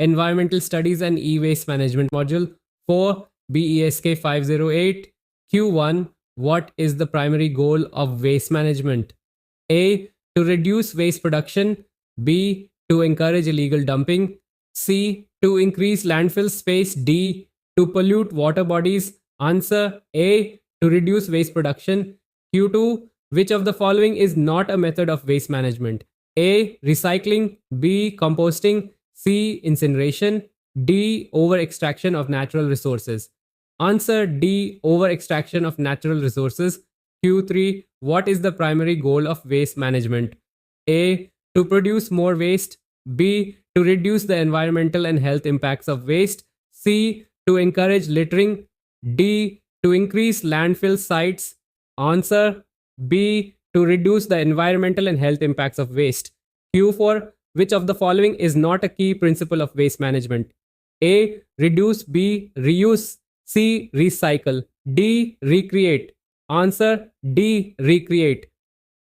Environmental Studies and E-Waste Management Module. 4. BESK 508. Q1. What is the primary goal of waste management? A. To reduce waste production. B. To encourage illegal dumping. C. To increase landfill space. D. To pollute water bodies. Answer A. To reduce waste production. Q2. Which of the following is not a method of waste management? A. Recycling. B. Composting. C. Incineration. D. Over extraction of natural resources. Answer D. Over extraction of natural resources. Q3. What is the primary goal of waste management? A. To produce more waste. B. To reduce the environmental and health impacts of waste. C. To encourage littering. D. To increase landfill sites. Answer B. To reduce the environmental and health impacts of waste. Q4. Which of the following is not a key principle of waste management? A. Reduce. B. Reuse. C. Recycle. D. Recreate. Answer D. Recreate.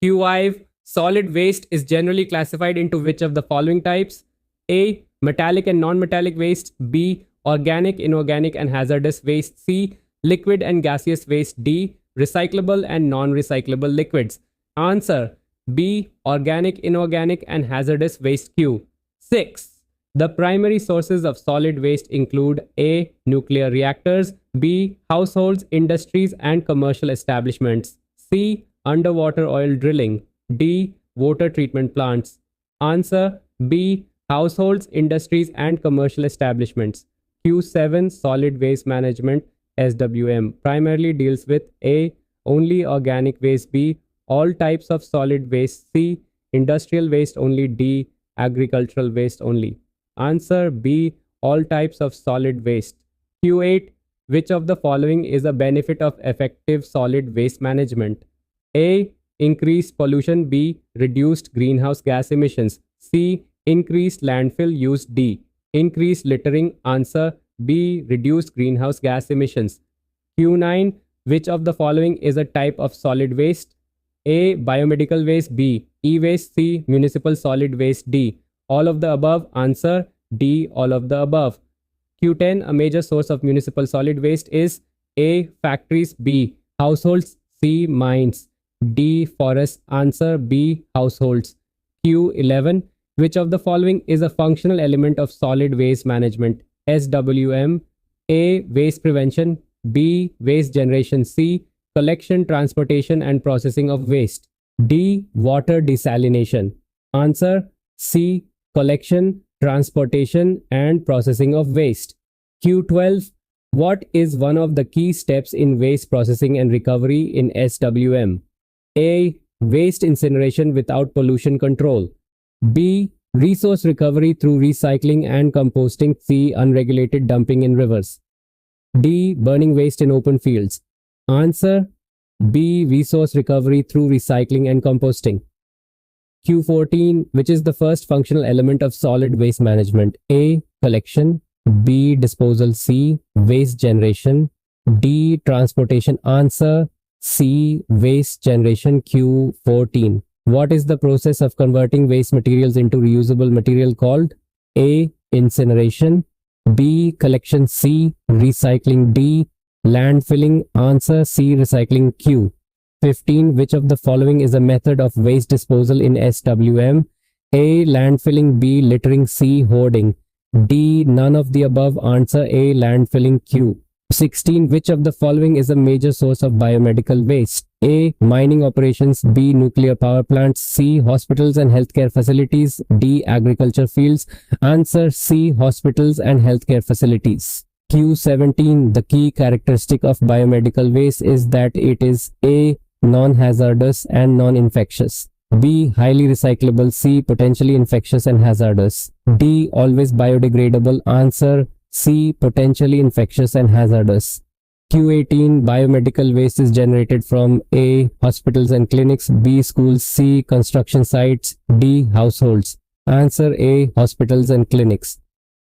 Q5. Solid waste is generally classified into which of the following types? A. Metallic and non-metallic waste. B. Organic, inorganic and hazardous waste. C. Liquid and gaseous waste. D. Recyclable and non-recyclable liquids. Answer B. Organic, inorganic and hazardous waste. Q6. The primary sources of solid waste include A. Nuclear reactors. B. Households, industries and commercial establishments. C. Underwater oil drilling. D. Water treatment plants. Answer B. Households, industries and commercial establishments. Q7. Solid waste management SWM primarily deals with A. Only organic waste. B. All types of solid waste. C. Industrial waste only. D. Agricultural waste only. Answer B. All types of solid waste. Q8. Which of the following is a benefit of effective solid waste management? A. Increased pollution. B. Reduced greenhouse gas emissions. C. Increased landfill use. D. Increased littering. Answer B. Reduced greenhouse gas emissions. Q9. Which of the following is a type of solid waste? A. Biomedical waste. B. E-waste. C. Municipal solid waste. D. All of the above. Answer D. All of the above. Q10. A major source of municipal solid waste is A. Factories. B. Households. C. Mines. D. Forests. Answer B. Households. Q11. Which of the following is a functional element of solid waste management? SWM. A. Waste prevention. B. Waste generation. C. Collection, transportation and processing of waste. D. Water desalination. Answer C. Collection, transportation and processing of waste. Q12. What is one of the key steps in waste processing and recovery in SWM? A. Waste incineration without pollution control. B. Resource recovery through recycling and composting. C. Unregulated dumping in rivers. D. Burning waste in open fields. Answer B. Resource recovery through recycling and composting. Q14. Which is the first functional element of solid waste management? A. Collection. B. Disposal. C. Waste generation. D. Transportation. Answer C. Waste generation. Q14. What is the process of converting waste materials into reusable material called? A. Incineration. B. Collection. C. Recycling. D. Landfilling. Answer C. Recycling. Q15. Which of the following is a method of waste disposal in SWM? A. Landfilling. B. Littering. C. Hoarding. D. None of the above. Answer A. Landfilling. Q16. Which of the following is a major source of biomedical waste? A. Mining operations. B. Nuclear power plants. C. Hospitals and healthcare facilities. D. Agriculture fields. Answer C. Hospitals and healthcare facilities. Q17. The key characteristic of biomedical waste is that it is A. Non-hazardous and non-infectious. B. Highly recyclable. C. Potentially infectious and hazardous. D. Always biodegradable. Answer C. Potentially infectious and hazardous. Q18. Biomedical waste is generated from A. Hospitals and clinics. B. Schools. C. Construction sites. D. Households. Answer A. Hospitals and clinics.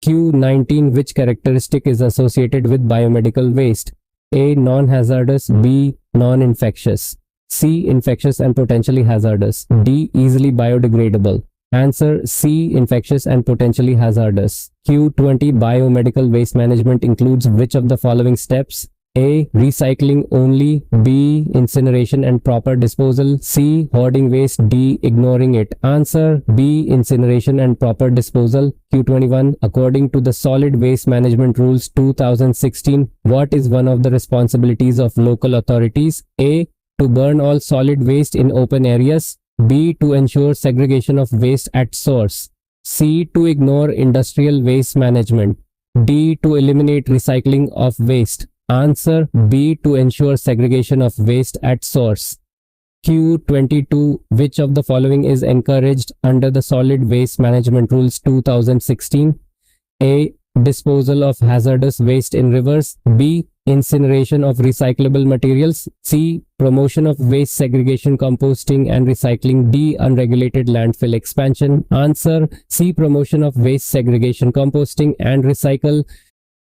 Q19. Which characteristic is associated with biomedical waste? A. Non-hazardous. B. Non-infectious. C. Infectious and potentially hazardous. D. Easily biodegradable. Answer C. Infectious and potentially hazardous. Q20 biomedical waste management includes which of the following steps? A. Recycling only. B. Incineration and proper disposal. C. Hoarding waste. D. Ignoring it. Answer B. Incineration and proper disposal. Q21. According to the Solid Waste Management Rules 2016, what is one of the responsibilities of local authorities? A. To burn all solid waste in open areas. B. To ensure segregation of waste at source. C. To ignore industrial waste management. D. To eliminate recycling of waste. Answer B. To ensure segregation of waste at source. Q22. Which of the following is encouraged under the Solid Waste Management Rules 2016? A. Disposal of hazardous waste in rivers. B. Incineration of recyclable materials. C. Promotion of waste segregation, composting and recycling. D. Unregulated landfill expansion. Answer C. Promotion of waste segregation, composting and recycle.